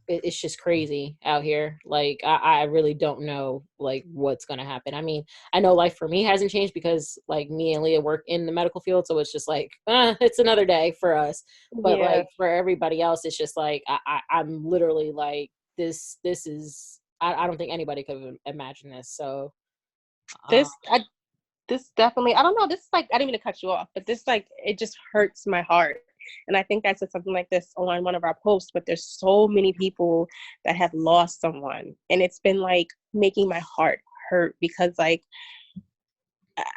it's just crazy out here. Like, I really don't know like what's going to happen. I mean, I know life for me hasn't changed, because like me and Leah work in the medical field, so it's just like, it's another day for us. But like for everybody else, it's just like, I'm literally like, this is, I don't think anybody could imagine this. So this definitely, I don't know, this is like, I didn't mean to cut you off, but this, like, it just hurts my heart. And I think I said something like this on one of our posts, but there's so many people that have lost someone, and it's been like making my heart hurt, because like,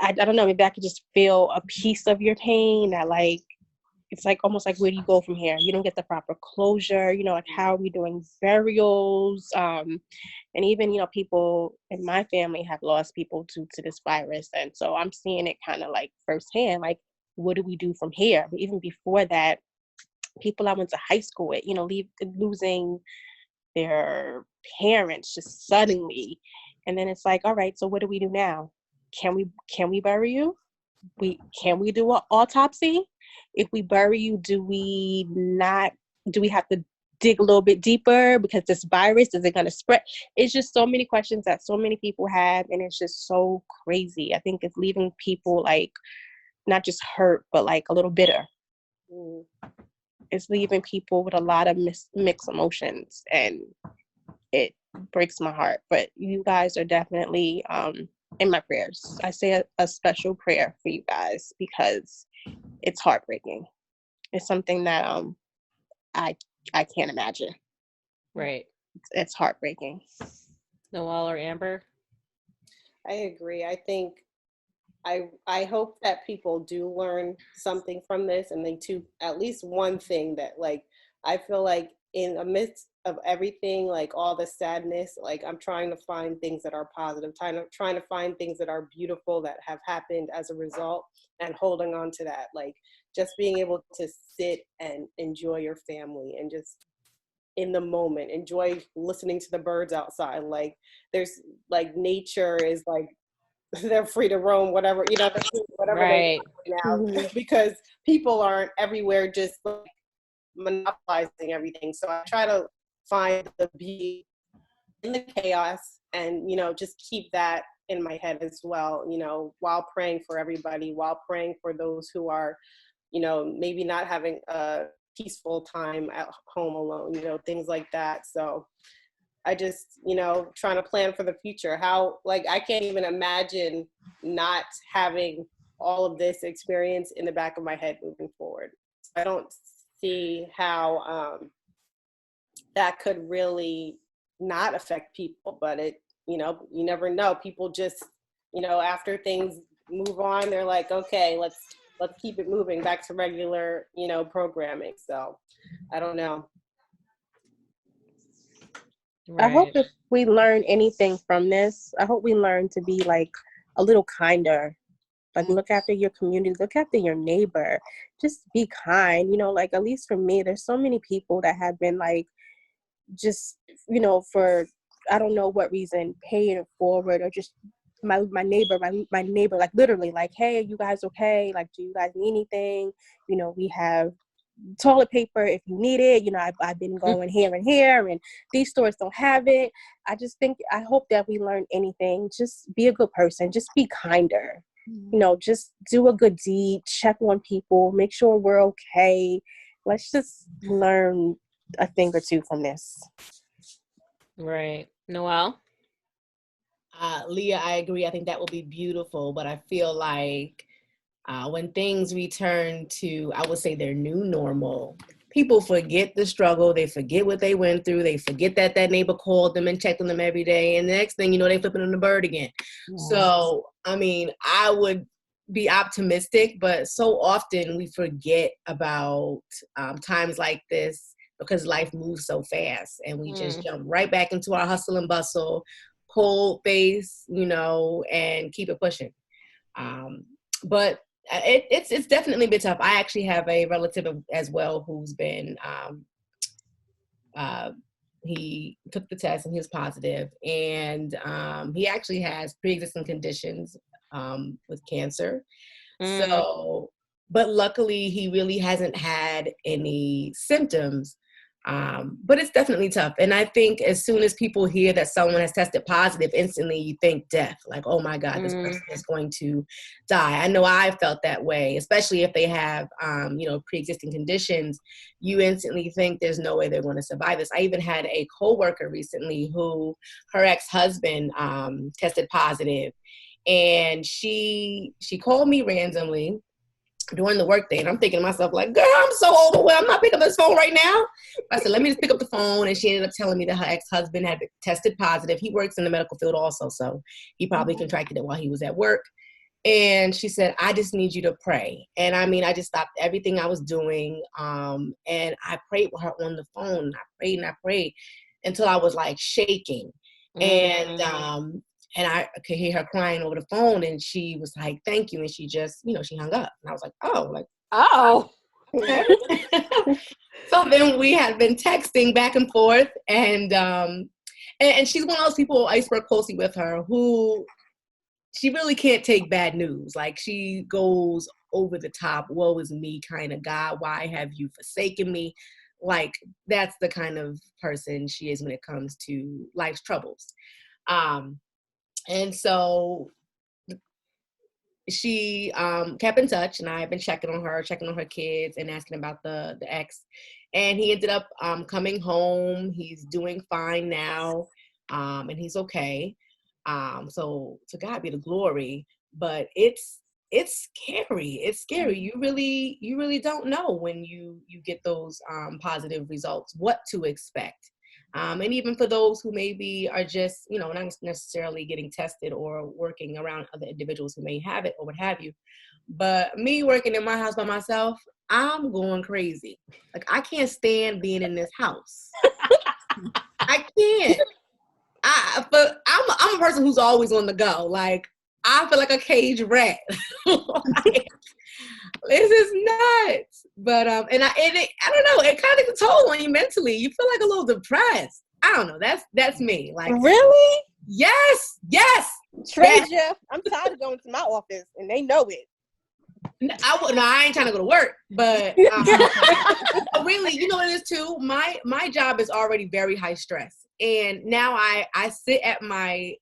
I don't know, maybe I could just feel a piece of your pain, that like, it's like almost like, where do you go from here? You don't get the proper closure, like, how are we doing burials? And even, people in my family have lost people due to this virus. And so I'm seeing it kind of like firsthand, like, what do we do from here? But even before that, people I went to high school with, losing their parents just suddenly. And then it's like, all right, so what do we do now? Can we bury you? Can we do an autopsy? If we bury you, do we have to dig a little bit deeper, because this virus, is it going to spread? It's just so many questions that so many people have, and it's just so crazy. I think it's leaving people like not just hurt, but like a little bitter. it's leaving people with a lot of mixed emotions, and it breaks my heart. But you guys are definitely in my prayers. I say a special prayer for you guys because it's heartbreaking. It's something that I I can't imagine. Right. It's heartbreaking. Noelle or Amber? I agree. I think I hope that people do learn something from this, and they do at least one thing that, like, I feel like in the midst of everything, like all the sadness, like I'm trying to find things that are positive, trying to find things that are beautiful that have happened as a result, and holding on to that, like just being able to sit and enjoy your family and just in the moment, enjoy listening to the birds outside. Like there's like nature is like they're free to roam, whatever, whatever they Right. want now, because people aren't everywhere just like monopolizing everything. So I try to find the beauty in the chaos and, just keep that in my head as well, while praying for everybody, while praying for those who are, maybe not having a peaceful time at home alone, things like that. So I just, trying to plan for the future. How, like, I can't even imagine not having all of this experience in the back of my head moving forward. I don't see how that could really not affect people, but you never know. People just, after things move on, they're like, okay, let's keep it moving back to regular, programming. So I don't know. I hope Right. if we learn anything from this, I hope we learn to be like a little kinder. Like look after your community, look after your neighbor. Just be kind. Like at least for me, there's so many people that have been like just, for I don't know what reason, paying it forward or just my neighbor, my neighbor, like literally like, hey, are you guys okay? Like, do you guys need anything? We have toilet paper if you need it. I've been going here and here, and these stores don't have it. I hope that we learn anything. Just be a good person. Just be kinder. Just do a good deed. Check on people. Make sure we're okay. Let's just learn a thing or two from this. Right. Noelle? Leah, I agree. I think that will be beautiful, but I feel like when things return to, I would say, their new normal, people forget the struggle. They forget what they went through. They forget that neighbor called them and checked on them every day. And the next thing you know, they flipping on the bird again. Yeah. So, I mean, I would be optimistic, but so often we forget about times like this because life moves so fast and we just jump right back into our hustle and bustle, cold face, and keep it pushing. But it's definitely been tough. I actually have a relative as well who's been he took the test and he was positive, and he actually has pre-existing conditions with cancer. So, but luckily he really hasn't had any symptoms. But it's definitely tough. And I think as soon as people hear that someone has tested positive, instantly you think death, like, oh my God, this person is going to die. I know I felt that way, especially if they have, pre-existing conditions. You instantly think there's no way they're going to survive this. I even had a coworker recently who her ex-husband tested positive, and she called me randomly during the workday, and I'm thinking to myself, like, girl, I'm so overwhelmed. I'm not picking up this phone right now. I said, let me just pick up the phone. And she ended up telling me that her ex-husband had tested positive. He works in the medical field also, so he probably contracted it while he was at work. And she said, I just need you to pray. And I mean, I just stopped everything I was doing. And I prayed with her on the phone. I prayed until I was like shaking. And I could hear her crying over the phone, and she was like, thank you. And she just, she hung up. And I was like, oh. So then we had been texting back and forth, and she's one of those people I used to work closely with her who she really can't take bad news. Like she goes over the top, woe is me kind of, God, why have you forsaken me? Like that's the kind of person she is when it comes to life's troubles. And so she kept in touch, and I've been checking on her kids, and asking about the ex. And he ended up coming home. He's doing fine now, and he's okay. So to God be the glory. But it's scary. It's scary. You really don't know when you get those positive results, what to expect. And even for those who maybe are just, not necessarily getting tested or working around other individuals who may have it or what have you. But me working in my house by myself, I'm going crazy. Like, I can't stand being in this house. I can't. But I'm a person who's always on the go. Like, I feel like a caged rat. Like, this is nuts. But I don't know. It kind of takes a toll on you mentally. You feel like a little depressed. I don't know. That's me. Like, really? Yes. Treasure. I'm tired of going to my office, and they know it. I ain't trying to go to work, but really, you know what it is too? My job is already very high stress. And now I sit at my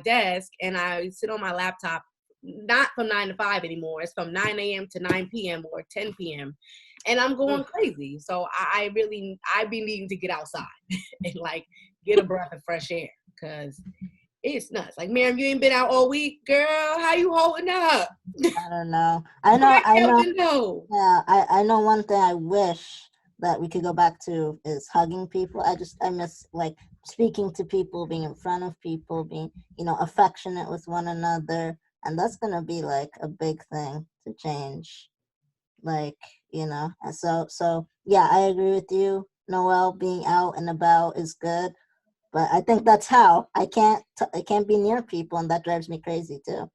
desk, and I sit on my laptop, not from 9 to 5 anymore. It's from 9 a.m. to 9 p.m. or 10 p.m. And I'm going crazy. So I've been needing to get outside and like get a breath of fresh air, because it's nuts. Like, Miriam, you ain't been out all week, girl. How you holding up? I don't know. I know. Yeah, I know one thing I wish that we could go back to is hugging people. I miss like speaking to people, being in front of people, being, affectionate with one another. And that's going to be like a big thing to change. Like, and so yeah, I agree with you, Noelle. Being out and about is good. But I think that's how I can't be near people, and that drives me crazy too.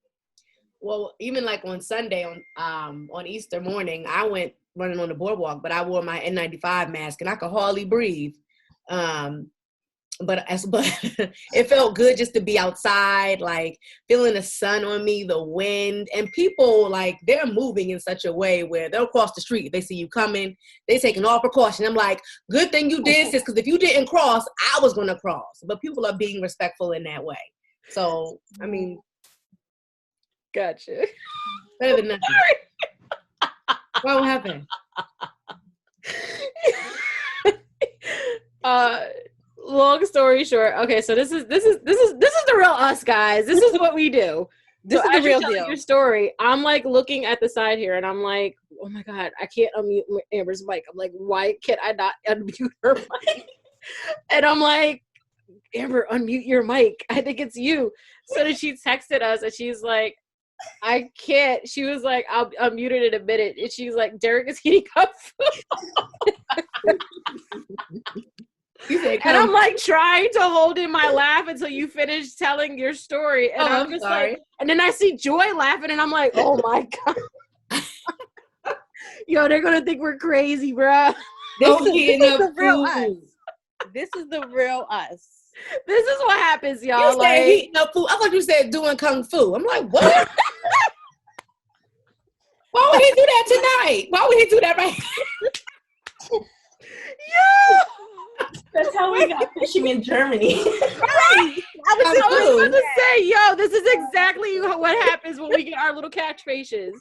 Well, even like on Sunday on Easter morning, I went running on the boardwalk, but I wore my N95 mask and I could hardly breathe. But it felt good just to be outside, like feeling the sun on me, the wind, and people, like, they're moving in such a way where they'll cross the street if they see you coming. They're taking all precaution. I'm like, good thing you did, sis, because if you didn't cross, I was going to cross. But people are being respectful in that way. So, I mean, gotcha. Better than nothing. What happened? Long story short, okay, so this is the real us, guys. This is what we do. This is the real deal. Your story. I'm like looking at the side here, and I'm like, oh my god, I can't unmute Amber's mic. I'm like, why can I not unmute her mic? And I'm like, Amber, unmute your mic. I think it's you. So then she texted us, and she's like, I can't. She was like, I'll unmute it in a minute. And she's like, Derek is heating up food. And I'm like trying to hold in my laugh until you finish telling your story. And I'm just sorry. like, and then I see Joy laughing, and I'm like, oh my god. Yo, they're gonna think we're crazy, bruh. This is the real us. This is the real us. This is what happens, y'all. You said heating up food. I thought you said doing kung fu. I'm like, what? Why would he do that tonight? Why would he do that right? Yo! That's how we got fishing in Germany. Right. I was about to say, yo, this is exactly what happens when we get our little catchphrases.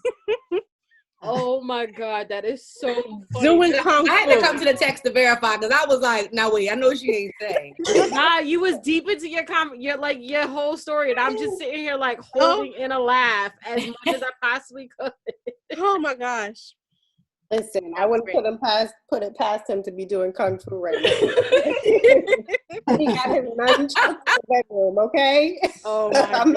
Oh my god, that is so funny. Doing kung fu. I had to come to the text to verify, because I was like, "Now wait, I know she ain't saying." Nah, you was deep into your your whole story, and I'm just sitting here like holding in a laugh as much as I possibly could. Oh my gosh. Listen, I wouldn't put it past him to be doing kung fu right now. He got his nunchucks in the bedroom, okay? Oh my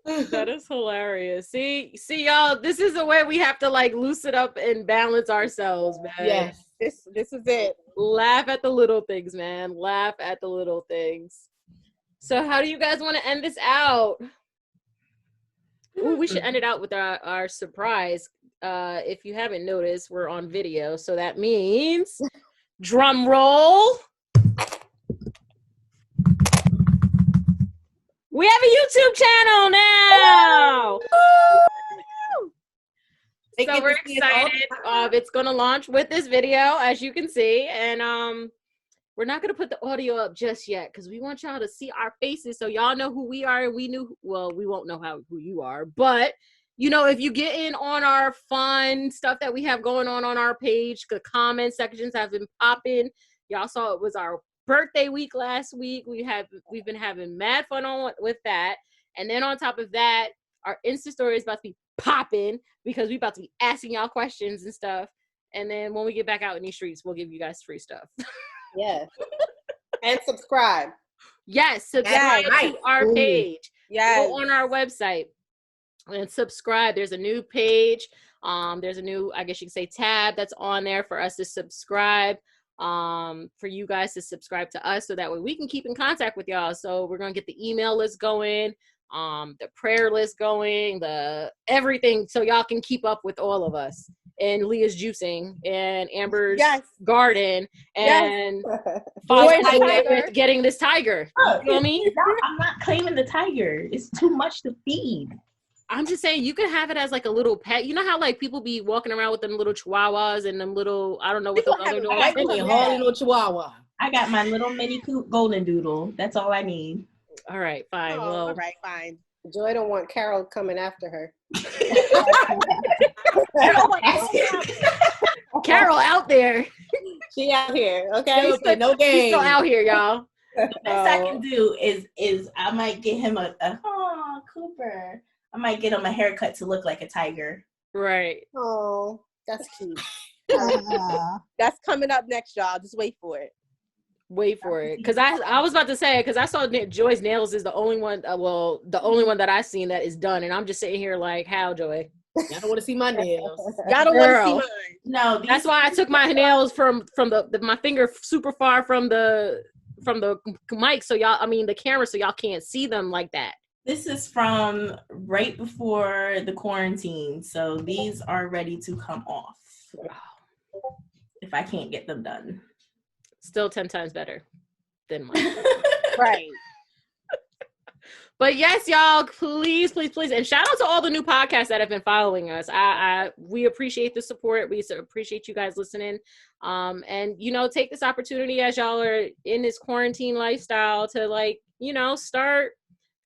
god, that is hilarious. See, y'all, this is the way we have to like loosen up and balance ourselves, man. Yes, this is it. Laugh at the little things, man. Laugh at the little things. So, how do you guys want to end this out? Ooh, we should end it out with our surprise. If you haven't noticed, we're on video, so that means drum roll. We have a YouTube channel now. So we're excited. It's gonna launch with this video, as you can see, and we're not gonna put the audio up just yet because we want y'all to see our faces, so y'all know who we are. And we won't know who you are, but you know, if you get in on our fun stuff that we have going on our page, the comment sections have been popping. Y'all saw it was our birthday week last week. We've been having mad fun with that. And then on top of that, our Insta story is about to be popping because we about to be asking y'all questions and stuff. And then when we get back out in these streets, we'll give you guys free stuff. Yes. And subscribe. Yes, subscribe to our page. Yes. Go on our website and subscribe. There's a new page. There's a new, I guess you could say, tab that's on there for us to subscribe. For you guys to subscribe to us so that way we can keep in contact with y'all. So we're gonna get the email list going, the prayer list going, the everything, so y'all can keep up with all of us and Leah's juicing and Amber's garden and with getting this tiger. You feel me? I'm not claiming the tiger. It's too much to feed. I'm just saying you can have it as like a little pet. You know how like people be walking around with them little chihuahuas and them little, I don't know what the other dogs. I got a little chihuahua. I got my little mini golden doodle. That's all I need. All right, fine. Well, all right, fine. Joy don't want Carol coming after her. Carol out there. She out here, okay? No game. She's still out here, y'all. The best I can do is I might get him a Cooper. I might get him a haircut to look like a tiger. Right. Oh, that's cute. That's coming up next, y'all. Just wait for it. Wait for it, because I was about to say, because I saw Joy's nails is the only one. The only one that I've seen that is done, and I'm just sitting here like, how, Joy? Y'all don't want to see my nails. Y'all don't want to see mine. No, that's why I took my nails from my finger super far from the mic, so y'all, I mean the camera, so y'all can't see them like that. This is from right before the quarantine, so these are ready to come off. If I can't get them done. Still 10 times better than mine. Right. But yes, y'all, please. And shout out to all the new podcasts that have been following us. We appreciate the support. We appreciate you guys listening. And, you know, take this opportunity as y'all are in this quarantine lifestyle to, like, you know, start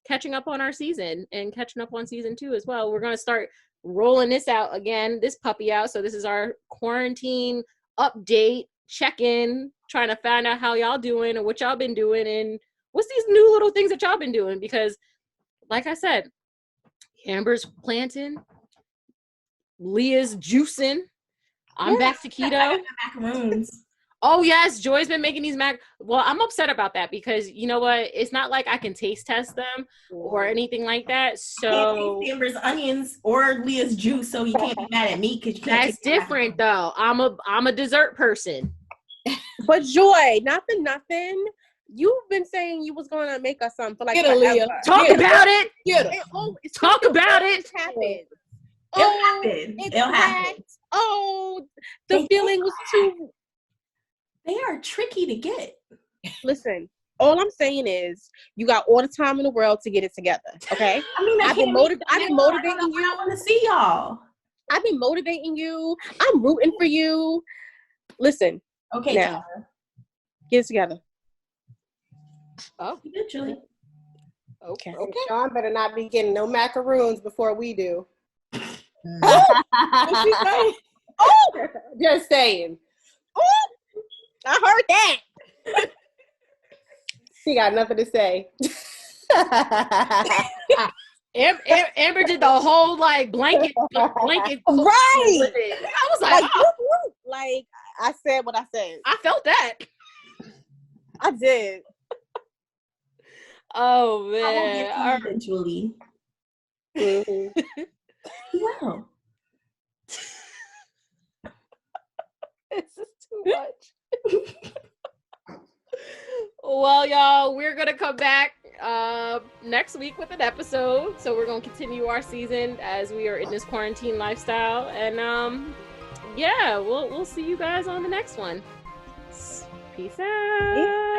catching up on our season and catching up on season 2 as well. We're going to start rolling this out again, this puppy out. So this is our quarantine update, check-in, trying to find out how y'all doing and what y'all been doing and what's these new little things that y'all been doing. Because like I said, Amber's planting, Leah's juicing, I'm back to keto. Macaroons. Oh yes, Joy's been making these well, I'm upset about that because you know what? It's not like I can taste test them or anything like that. So I can't taste Amber's onions or Leah's juice, so you can't be mad at me because you can't. That's different though. I'm a dessert person. But Joy, not for nothing. You've been saying you was gonna make us something for like Get it, Leah. Talk about it. Get it. Talk about it. It'll happen. Oh, the feeling was too. They are tricky to get. Listen, all I'm saying is you got all the time in the world to get it together. Okay. I mean, I've been motivating you. I want to see y'all. I've been motivating you. I'm rooting for you. Listen. Okay, now, Tyler. get it together. Oh, eventually. Okay. Sean better not be getting no macaroons before we do. What's she saying? Oh, just saying. Oh, I heard that. She got nothing to say. Amber did the whole like blanket. Right. I was like, like I said what I said. I felt that. I did. Oh man! I will get to you eventually. Mm-hmm. Wow. This is too much. Well, y'all, we're gonna come back next week with an episode. So we're gonna continue our season as we are in this quarantine lifestyle, and yeah, we'll see you guys on the next one. Peace out.